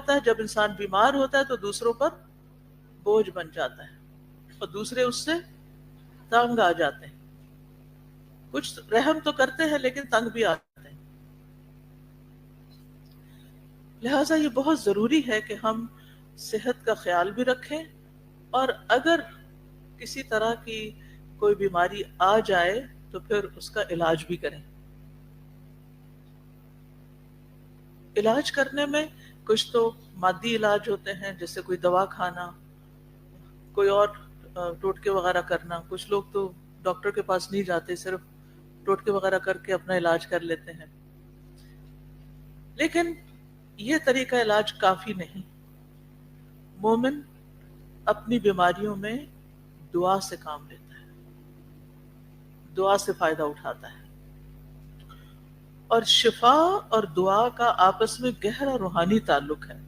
ہوتا ہے جب انسان بیمار ہوتا ہے تو دوسروں پر بوجھ بن جاتا ہے اور دوسرے اس سے تنگ آ جاتے ہیں. کچھ رحم تو کرتے ہیں لیکن تنگ بھی آتے ہیں. لہٰذا یہ بہت ضروری ہے کہ ہم صحت کا خیال بھی رکھیں، اور اگر کسی طرح کی کوئی بیماری آ جائے تو پھر اس کا علاج بھی کریں. علاج کرنے میں کچھ تو مادی علاج ہوتے ہیں، جیسے کوئی دوا کھانا، کوئی اور ٹوٹکے وغیرہ کرنا. کچھ لوگ تو ڈاکٹر کے پاس نہیں جاتے، صرف ٹوٹکے وغیرہ کر کے اپنا علاج کر لیتے ہیں. لیکن یہ طریقہ علاج کافی نہیں. مومن اپنی بیماریوں میں دعا سے کام لیتا ہے، دعا سے فائدہ اٹھاتا ہے. اور شفا اور دعا کا آپس میں گہرا روحانی تعلق ہے.